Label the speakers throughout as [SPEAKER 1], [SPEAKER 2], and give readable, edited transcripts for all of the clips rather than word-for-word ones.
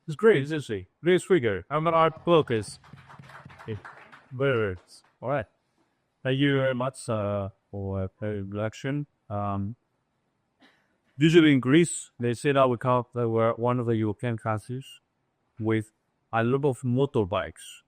[SPEAKER 1] It's great, isn't it? Great figure. I'm an art focus. Birds. All right. Thank you very much for the introduction. Usually in Greece, they say that they were one of the European countries with a lot of motorbikes.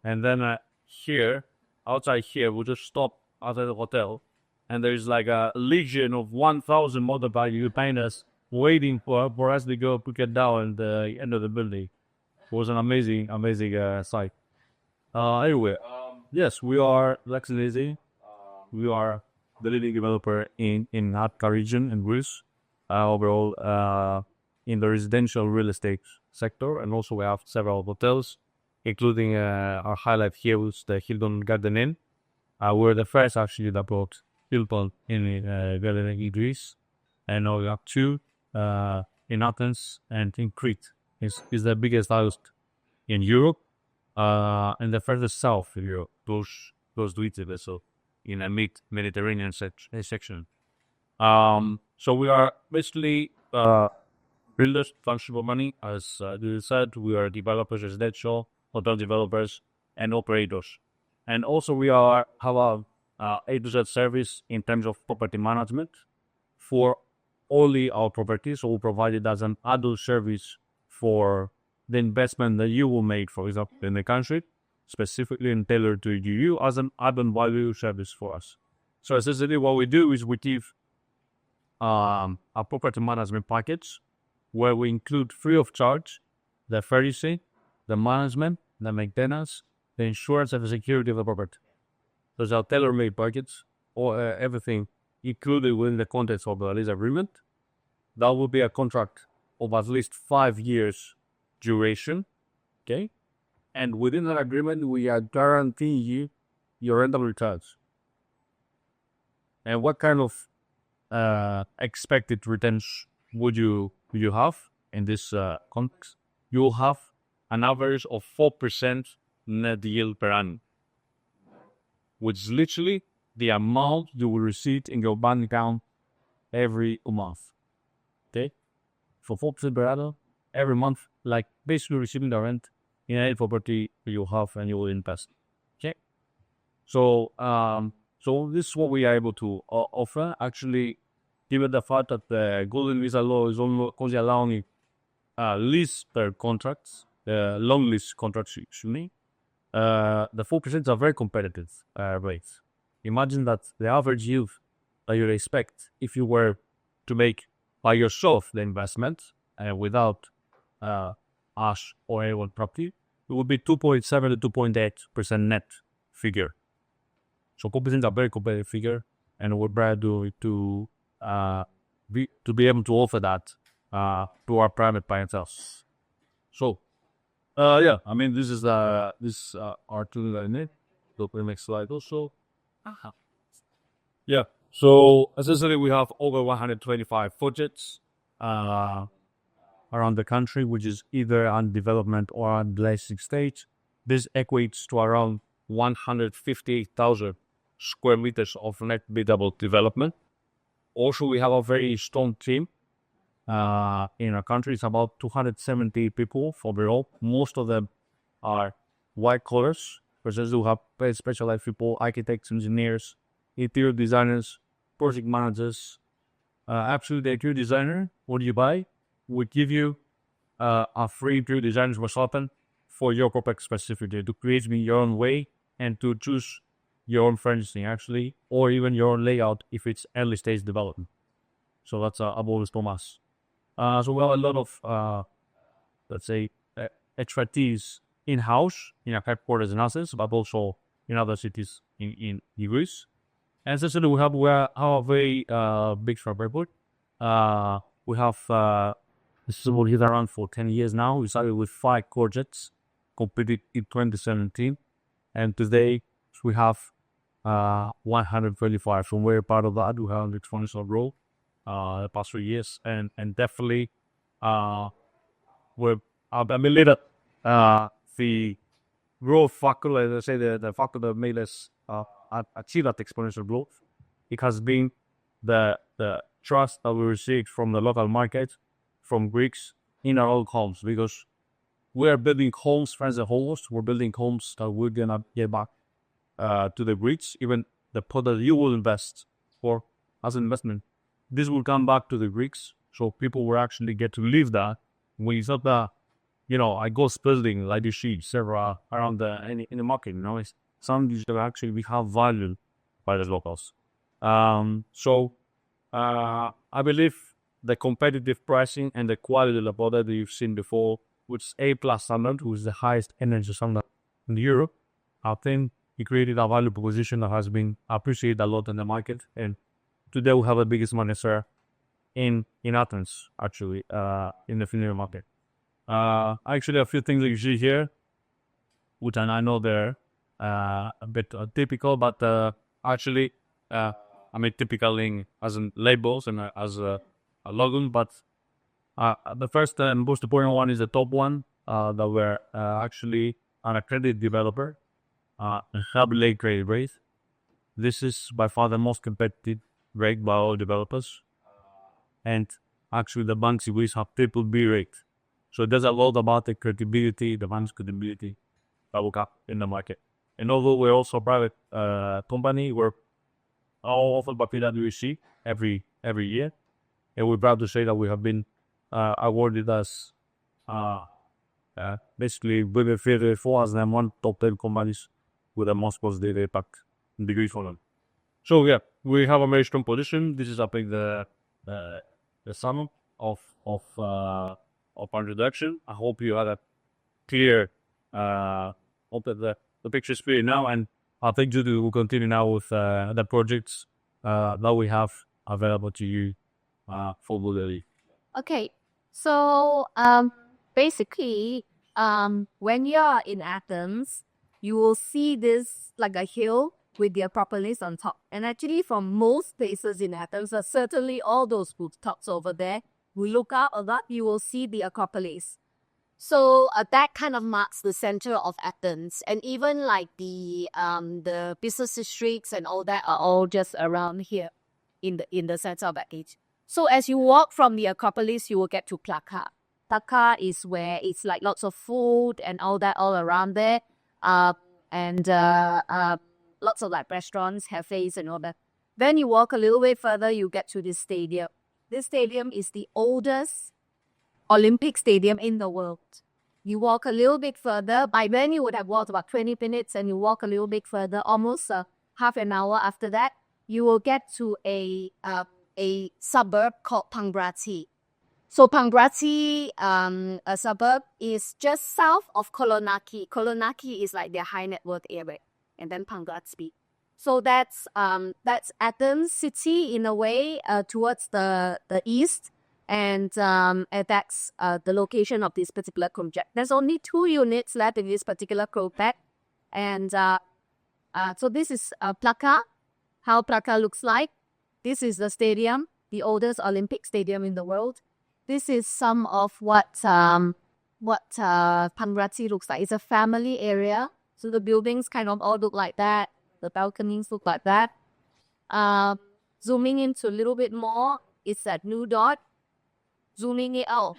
[SPEAKER 1] And then here, outside here, we just stop outside the hotel, and there's like a legion of 1,000 motorbike Europeans waiting for us to go pick it down at the end of the building. It was an amazing sight. Anyway, yes, we are Fleksibilitas. We are the leading developer in Attica region in Greece, overall in the residential real estate sector, and also we have several hotels, including our highlight here was the Hilton Garden Inn. We're the first actually that brought Hilton in Garden Greece, and now we have two in Athens and in Crete. Is the biggest house in Europe, and the furthest south in Europe, close to Italy, so in a mid-Mediterranean section. So we are basically builders, fungible money, as you said. We are developers, residential, hotel developers, and operators. And also we have a A to Z service in terms of property management for only our properties. So we provide it as an add-on service for the investment that you will make, for example, in the country, specifically and tailored to you as an add-on value service for us. So essentially what we do is we give a property management package where we include free of charge the furnishing, the management, the maintenance, the insurance, and the security of the property. Those are tailor-made packets, or everything included within the context of the lease agreement. That will be a contract of at least 5 years duration, okay? And within that agreement, we are guaranteeing you your rental returns. And what kind of expected returns would you have in this context? You will have an average of 4% net yield per annum, which is literally the amount you will receive in your bank account every month. Okay? For 4% per annum, every month, like basically receiving the rent in any property you have and you will invest. Okay? So, so this is what we are able to offer. Actually, given the fact that the Golden Visa law is only allowing lease per contracts, long lease contracts usually, the 4% are very competitive rates. Imagine that the average yield that you expect if you were to make by yourself the investment without us or anyone property, it would be 2.7 to 2.8% net figure. So 4% are very competitive figure, and we're proud to be able to offer that to our private clientele. So, yeah, I mean, this is our tool that I need. Go to the next slide also. Yeah, so essentially we have over 125 projects around the country, which is either on development or on blazing stage. This equates to around 158,000 square meters of net biddable development. Also, we have a very strong team in our country. It's about 270 people overall. Most of them are white collars. Versus we have very specialized people, architects, engineers, interior designers, project managers. Actually, the interior designer, what do you buy? We give you a free interior designer's consultant for your property specifically to create your own way and to choose your own furnishing actually, or even your own layout if it's early stage development. So that's a bonus from us. So we have a lot of, let's say, expertise in-house in our headquarters in Athens, but also in other cities in Greece. And essentially, we have a very big track record. We have this is what he's around for 10 years now. We started with 5 projects, completed in 2017, and today we have 125. So we're part of that. We have exponential growth the past 3 years, and definitely I believe that the growth factor, let's say the factor that made us achieve that exponential growth, it has been the trust that we received from the local market, from Greeks, in our own homes, because we are building homes, friends and hosts. We're building homes that we're gonna get back to the Greeks. Even the pot that you will invest for as an investment, this will come back to the Greeks. So people will actually get to live that. When it's not that, a ghost building like you see several around in the market. It's something that actually we have value by the locals. So I believe the competitive pricing and the quality of the product that you've seen before, which is A+ standard, which is the highest energy standard in Europe, I think it created a value proposition that has been appreciated a lot in the market. And today we have the biggest market share in Athens, actually, in the Finnish market. Actually, a few things that you see here, which I know they're a bit typical, but actually, typical as in labels and as a logo. But the first and most important one is the top one, that we're actually an accredited developer, late credit rate. This is by far the most competitive rate by all developers. And actually, the banks we have BBB rate. So there's a lot about the credibility, the bank's credibility that we got in the market. And although we're also a private company, we're all offered by PwC every year. And we're proud to say that we have been awarded as basically with 4 as one top 10 companies with the most positive impact degrees for them. So yeah, we have a very strong position. This is I think the sum of our introduction. I hope you had a clear hope that the picture is clear now, and I think Judy will continue now with the projects that we have available to you for Bulgaria.
[SPEAKER 2] Okay, so basically, when you're in Athens, you will see this like a hill with the Acropolis on top. And actually, from most places in Athens, certainly all those rooftops over there, we look out a lot, you will see the Acropolis. So that kind of marks the center of Athens, and even like the business districts and all that are all just around here, in the center of Athens. So as you walk from the Acropolis, you will get to Plaka. Plaka is where it's like lots of food and all that all around there, and lots of like restaurants, cafes, and all that. Then you walk a little bit further, you get to this stadium. This stadium is the oldest Olympic stadium in the world. You walk a little bit further. By then, you would have walked about 20 minutes, and you walk a little bit further, almost half an hour after that, you will get to a suburb called Pangrati. So Pangrati, a suburb, is just south of Kolonaki. Kolonaki is like their high net worth area, and then Pangrati. So that's Athens city in a way, towards the east. And that's the location of this particular project. There's only 2 units left in this particular project. And so this is Plaka, how Plaka looks like. This is the stadium, the oldest Olympic stadium in the world. This is some of what Pangrati looks like. It's a family area. So the buildings kind of all look like that. The balconies look like that. Zooming into a little bit more, it's that new dot. Zooming it out.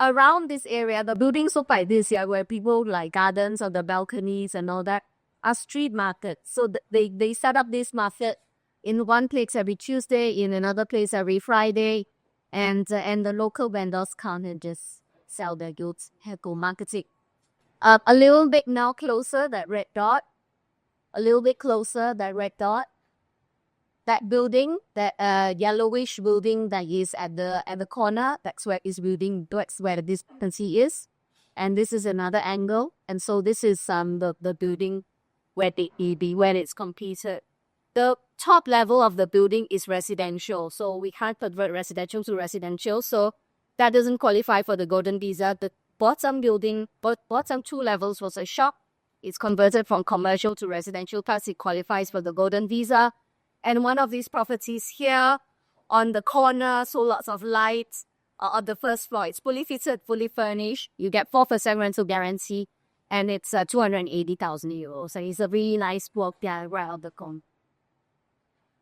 [SPEAKER 2] Around this area, the buildings look like this, yeah, where people like gardens on the balconies and all that, are street markets. So they set up this market in one place every Tuesday, in another place every Friday, and the local vendors come and just sell their goods. Go marketing. A little bit now closer, that red dot. A little bit closer, that red dot. That building, that yellowish building that is at the corner, that's where the discrepancy is. And this is another angle. And so this is the building where it's completed. The top level of the building is residential. So we can't convert residential to residential. So that doesn't qualify for the golden visa. The bottom 2 levels was a shop. It's converted from commercial to residential, plus it qualifies for the golden visa. And one of these properties here on the corner, so lots of lights on the first floor. It's fully fitted, fully furnished. You get 4% rental guarantee, and it's 280,000 euros. So it's a really nice work there right out the corner.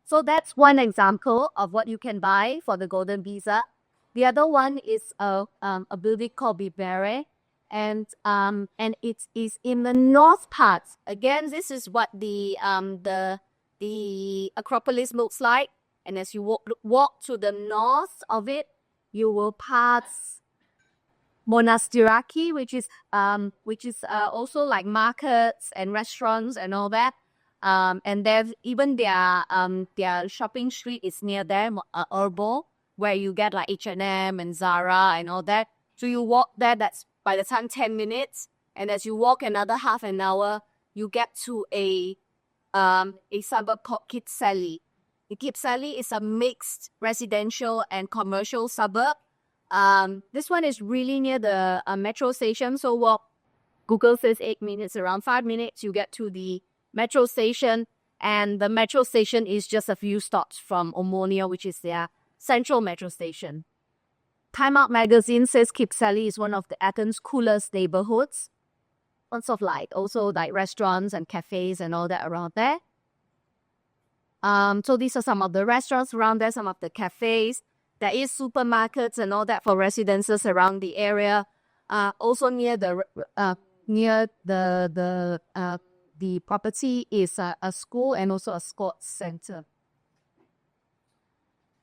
[SPEAKER 2] So that's one example of what you can buy for the golden visa. The other one is a building called Bibere, and it is in the north part. Again, this is what the Acropolis looks like. And as you walk to the north of it, you will pass Monastiraki, which is also like markets and restaurants and all that. And there's even their shopping street is near there, Urbo, where you get like H&M and Zara and all that. So you walk there, that's by the time 10 minutes. And as you walk another half an hour, you get to a suburb called 𝙂𝙍𝙀𝙀𝘾𝙀. 𝙂𝙬𝙀𝙀𝙀𝙀 is a mixed residential and commercial suburb. This one is really near the metro station. So walk, Google says 8 minutes, around 5 minutes, you get to the metro station. And the metro station is just a few stops from Omonia, which is their central metro station. Time Out magazine says 𝙂𝙬𝙀𝙀𝙀 is one of the Athens' coolest neighborhoods. Lots of also restaurants and cafes and all that around there. So these are some of the restaurants around there, some of the cafes. There is supermarkets and all that for residences around the area. Also near the property is a school and also a sports center.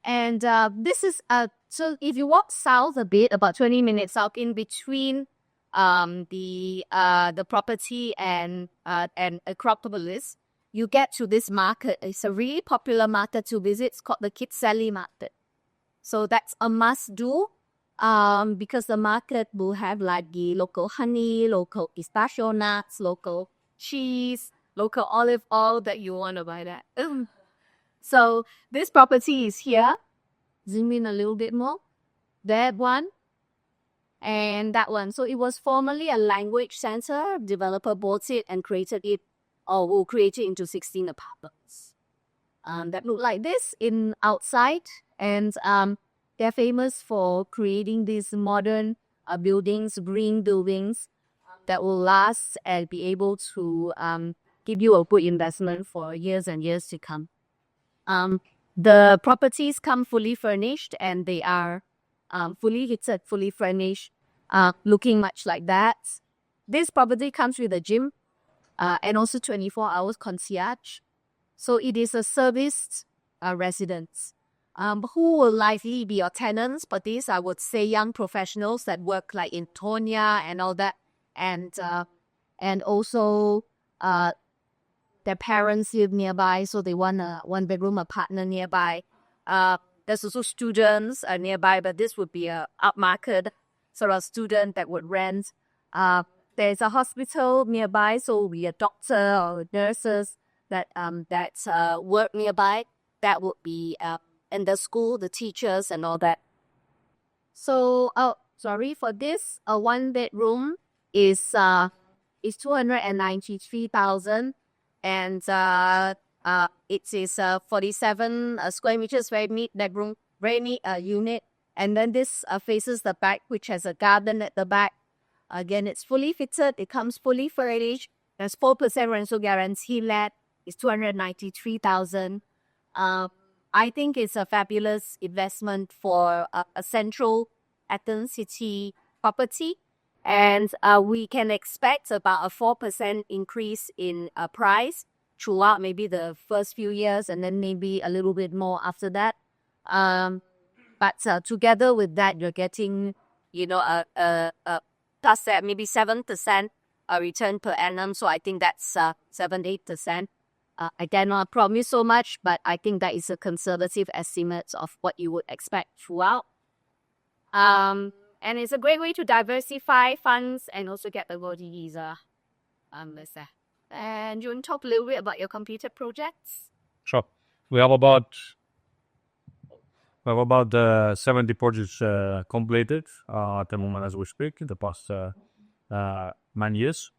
[SPEAKER 2] And this is so if you walk south a bit, about 20 minutes south, in between the property and Acropolis, you get to this market. It's a really popular market to visit. It's called the 𝙂𝙬𝙀𝙀𝘀 market. So that's a must do, because the market will have like the local honey, local pistachio nuts, local cheese, local olive oil that you want to buy that. So this property is here. Zoom in a little bit more. That one. And that one. So it was formerly a language center. Developer bought it and created it, or will create it into 16 apartments. That look like this in outside. And they're famous for creating these modern buildings, green buildings that will last and be able to give you a good investment for years and years to come. The properties come fully furnished, and they are fully heated, fully furnished, looking much like that. This property comes with a gym and also 24 hours concierge. So it is a serviced residence. Who will likely be your tenants? But these, I would say, young professionals that work like in Tonya and all that, and also their parents live nearby, so they want a one-bedroom apartment nearby. There's also students nearby, but this would be a upmarket sort of student that would rent. There's a hospital nearby, so we a doctor or nurses that work nearby. That would be and the school, the teachers and all that. So, for this, a one-bedroom is 293,000, and it is 47 square meters, very neat bedroom, very neat unit. And then this faces the back, which has a garden at the back. Again, it's fully fitted. It comes fully furnished. There's 4% rental guarantee let. It's 293,000. I think it's a fabulous investment for a central Athens city property. And we can expect about a 4% increase in price throughout maybe the first few years, and then maybe a little bit more after that. But together with that, you're getting, plus that maybe 7% return per annum. So I think that's 7-8%. I cannot promise so much, but I think that is a conservative estimate of what you would expect throughout. And it's a great way to diversify funds and also get the golden visa. And you want to talk a little bit about your completed projects?
[SPEAKER 1] Sure. We have about 70 projects completed at the moment as we speak in the past 9 years.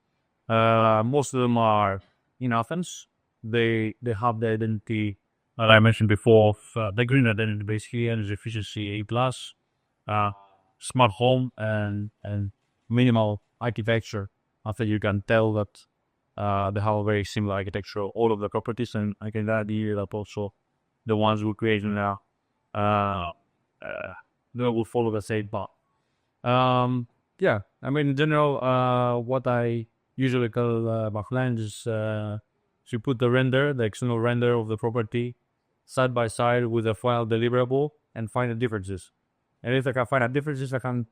[SPEAKER 1] Most of them are in Athens. They have the identity that I mentioned before of the green identity, basically, energy efficiency A+, smart home and minimal architecture. I think you can tell that they have a very similar architecture, all of the properties, and I can add here that also the ones we create now they will follow the same path. Yeah, I mean, in general, what I usually tell my clients is to put the external render of the property side by side with the final deliverable and find the differences. And if I can find the differences, I can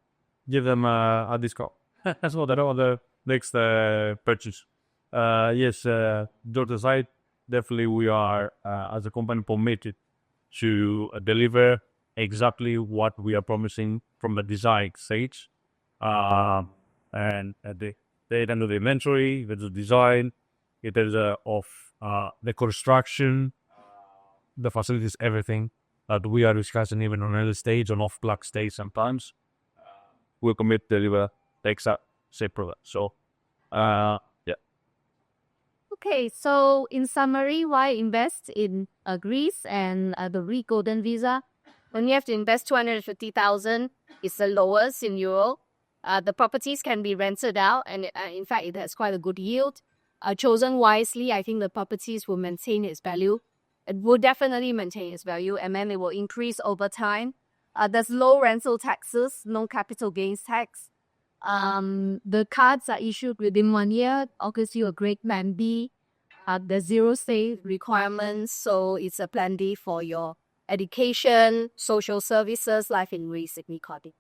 [SPEAKER 1] give them a discount. That's what I know on the next purchase. Yes, joke aside, definitely we are, as a company, committed to deliver exactly what we are promising from the design stage. And the end of the inventory, the design, it is of the construction, the facilities, everything that we are discussing even on early stage, on off-plug stage sometimes. We'll commit to deliver the exact same product. So, yeah.
[SPEAKER 2] Okay, so in summary, why invest in Greece and the Greek Golden Visa? When you have to invest 250,000, it's the lowest in Europe. The properties can be rented out, and in fact, it has quite a good yield. Chosen wisely, I think the properties will maintain its value. It will definitely maintain its value, and then it will increase over time. There's low rental taxes, no capital gains tax. The cards are issued within 1 year, offers you a great plan B. There's zero stay requirements, so it's a plan D for your education, social services, life in Greece, Menikmati.